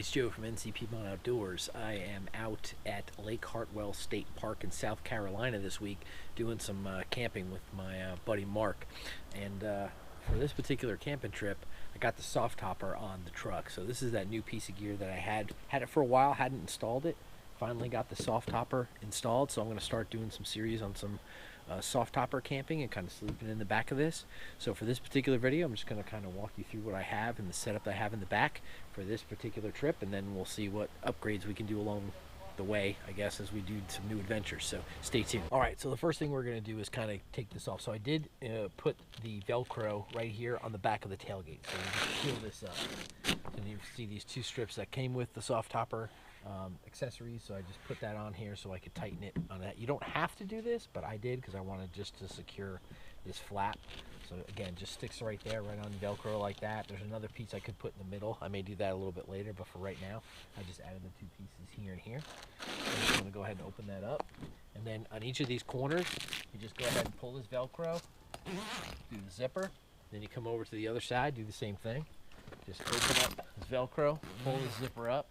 it's Joe from NC Piedmont Outdoors. I am out at Lake Hartwell State Park in South Carolina this week doing some camping with my buddy Mark. And for this particular camping trip, I got the soft topper on the truck. So this is that new piece of gear that I had it for a while, hadn't installed it. Finally got the soft topper installed, so I'm going to start doing some series on some soft topper camping and kind of sleeping in the back of this. So for this particular video, I'm just going to kind of walk you through what I have and the setup I have in the back for this particular trip, and then we'll see what upgrades we can do along the way, I guess, as we do some new adventures. So stay tuned. All right, so the first thing we're going to do is kind of take this off. So I did put the Velcro right here on the back of the tailgate. So you just peel this up, and you see these two strips that came with the soft topper accessories, so I just put that on here so I could tighten it on that. You don't have to do this, but I did because I wanted just to secure this flap. So again, just sticks right there, right on Velcro like that. There's another piece I could put in the middle. I may do that a little bit later, but for right now, I just added the two pieces here and here. I'm just going to go ahead and open that up. And then on each of these corners, you just go ahead and pull this Velcro, do the zipper. Then you come over to the other side, do the same thing. Just open up this Velcro, pull the zipper up.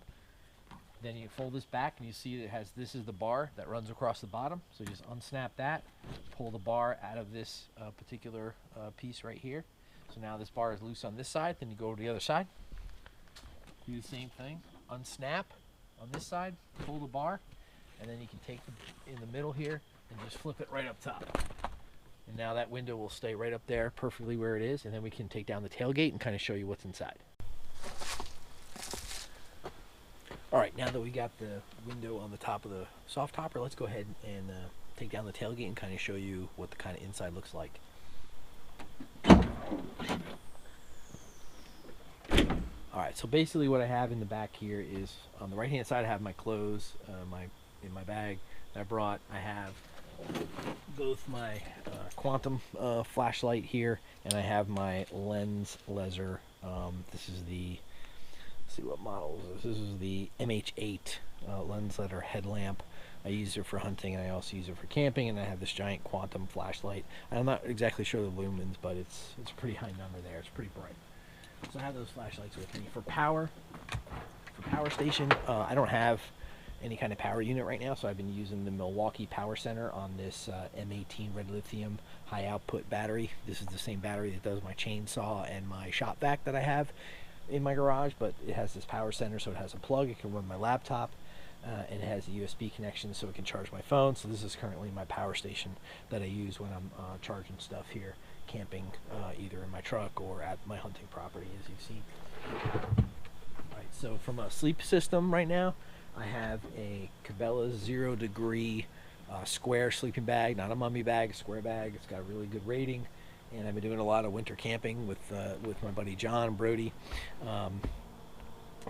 Then you fold this back and you see it has, this is the bar that runs across the bottom. So you just unsnap that, pull the bar out of this particular piece right here. So now this bar is loose on this side. Then you go to the other side, do the same thing, unsnap on this side, pull the bar, and then you can take the, in the middle here and just flip it right up top. And now that window will stay right up there perfectly where it is. And then we can take down the tailgate and kind of show you what's inside. All right, now that we got the window on the top of the soft topper, let's go ahead and take down the tailgate and kind of show you what the kind of inside looks like. All right, so basically what I have in the back here is on the right hand side I have my clothes in my bag that I brought. I have both my quantum flashlight here, and I have my lens laser. This is the, see what model is this. This is the MH8 lens laser headlamp. I use it for hunting, and I also use it for camping, and I have this giant quantum flashlight. I'm not exactly sure the lumens, but it's a pretty high number there. It's pretty bright. So I have those flashlights with me. For power station, I don't have any kind of power unit right now, so I've been using the Milwaukee Power Center on this M18 red lithium high output battery. This is the same battery that does my chainsaw and my shop vac that I have in my garage, but it has this power center, so it has a plug. It can run my laptop, and it has a USB connection, so it can charge my phone. So this is currently my power station that I use when I'm charging stuff here camping, either in my truck or at my hunting property, as you've seen. All right, so from a sleep system right now, I have a Cabela 0 degree square sleeping bag, not a mummy bag, a square bag. It's got a really good rating. And I've been doing a lot of winter camping with my buddy John Brody out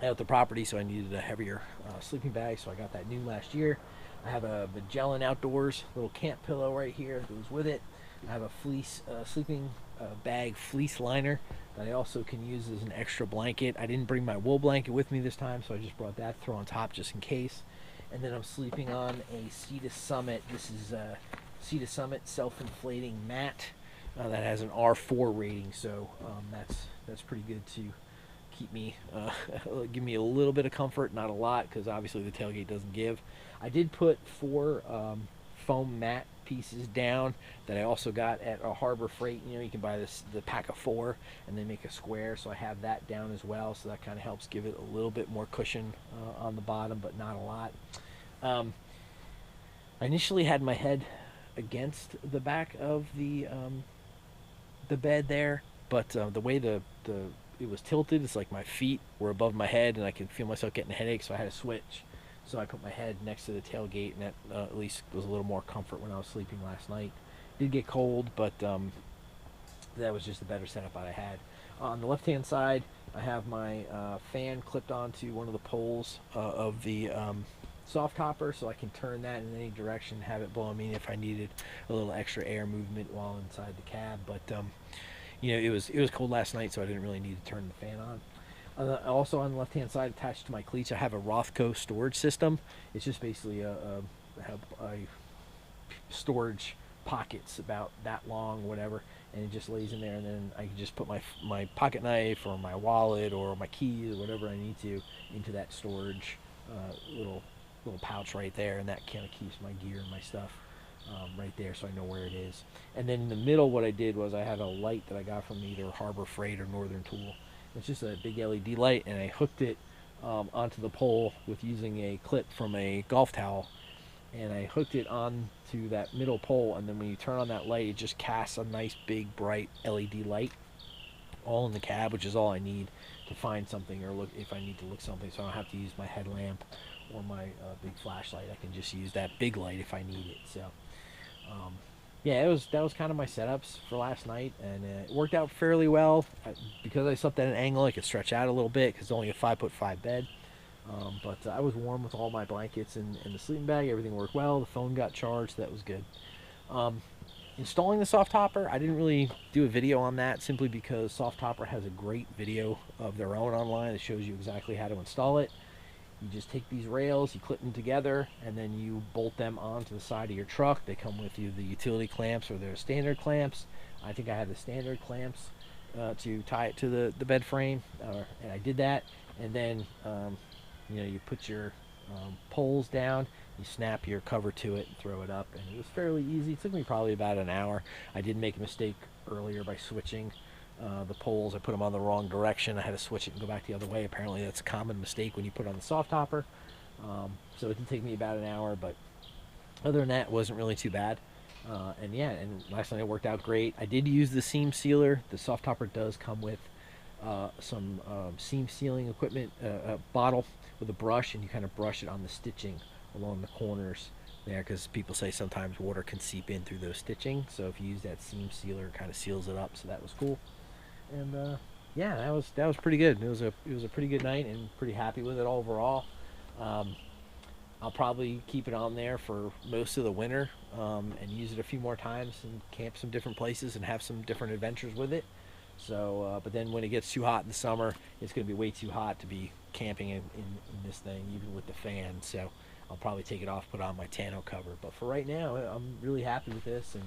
at the property, so I needed a heavier sleeping bag, so I got that new last year. I have a Magellan Outdoors little camp pillow right here that goes with it. I have a fleece sleeping bag fleece liner that I also can use as an extra blanket. I didn't bring my wool blanket with me this time, so I just brought that to throw on top just in case. And then I'm sleeping on a Sea to Summit. This is a Sea to Summit self-inflating mat. That has an R4 rating, so that's pretty good to keep me, give me a little bit of comfort, not a lot, because obviously the tailgate doesn't give. I did put 4 foam mat pieces down that I also got at a Harbor Freight. You know, you can buy the pack of 4 and then make a square, so I have that down as well, so that kind of helps give it a little bit more cushion on the bottom, but not a lot. I initially had my head against the back of the bed there, but the way it was tilted, it's like my feet were above my head and I could feel myself getting a headache, so I had to switch. So I put my head next to the tailgate, and that at least was a little more comfort when I was sleeping last night. It did get cold, but that was just a better setup that I had. On the left hand side, I have my fan clipped onto one of the poles of the soft topper, so I can turn that in any direction, have it blow me if I needed a little extra air movement while inside the cab. But you know, it was cold last night, so I didn't really need to turn the fan on. Also on the left hand side, attached to my cleats, I have a Rothco storage system. It's just basically a storage pockets about that long, whatever, and it just lays in there, and then I can just put my pocket knife or my wallet or my keys or whatever I need to into that storage little pouch right there, and that kind of keeps my gear and my stuff right there, so I know where it is. And then in the middle, what I did was I had a light that I got from either Harbor Freight or Northern Tool. It's just a big LED light, and I hooked it onto the pole with using a clip from a golf towel, and I hooked it onto that middle pole, and then when you turn on that light, it just casts a nice big bright LED light all in the cab, which is all I need to find something or look if I need to look something, so I don't have to use my headlamp or my big flashlight. I can just use that big light if I need it. So yeah, that was kind of my setups for last night, and it worked out fairly well. Because I slept at an angle, I could stretch out a little bit because it's only a 5'5" bed. But I was warm with all my blankets and the sleeping bag. Everything worked well. The phone got charged. That was good. Installing the soft topper, I didn't really do a video on that simply because soft topper has a great video of their own online that shows you exactly how to install it. You just take these rails, you clip them together, and then you bolt them onto the side of your truck. They come with you the utility clamps or their standard clamps. I think I have the standard clamps to tie it to the bed frame, and I did that. And then you put your poles down, you snap your cover to it and throw it up, and it was fairly easy. It took me probably about an hour. I did make a mistake earlier by switching the poles. I put them on the wrong direction. I had to switch it and go back the other way. Apparently that's a common mistake when you put on the soft topper. So it did take me about an hour, but other than that, it wasn't really too bad. And yeah, and last night it worked out great. I did use the seam sealer. The soft topper does come with some seam sealing equipment, a bottle with a brush, and you kind of brush it on the stitching along the corners there, because people say sometimes water can seep in through those stitching. So if you use that seam sealer, it kind of seals it up. So that was cool. And yeah, that was pretty good. It was a pretty good night, and pretty happy with it overall. I'll probably keep it on there for most of the winter, and use it a few more times and camp some different places and have some different adventures with it. So, but then when it gets too hot in the summer, it's going to be way too hot to be camping in this thing, even with the fan. So I'll probably take it off, put on my tonneau cover. But for right now, I'm really happy with this and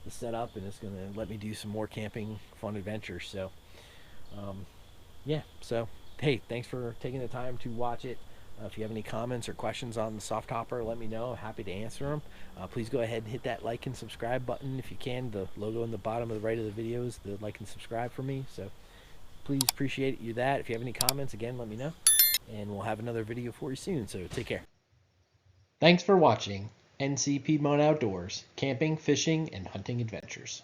the setup, and it's going to let me do some more camping fun adventures. So, yeah. So, hey, thanks for taking the time to watch it. If you have any comments or questions on the soft topper, let me know. I'm happy to answer them. Please go ahead and hit that like and subscribe button if you can. The logo in the bottom of the right of the video is the like and subscribe for me. So please appreciate you that. If you have any comments, again, let me know. And we'll have another video for you soon. So take care. Thanks for watching NC Piedmont Outdoors, camping, fishing, and hunting adventures.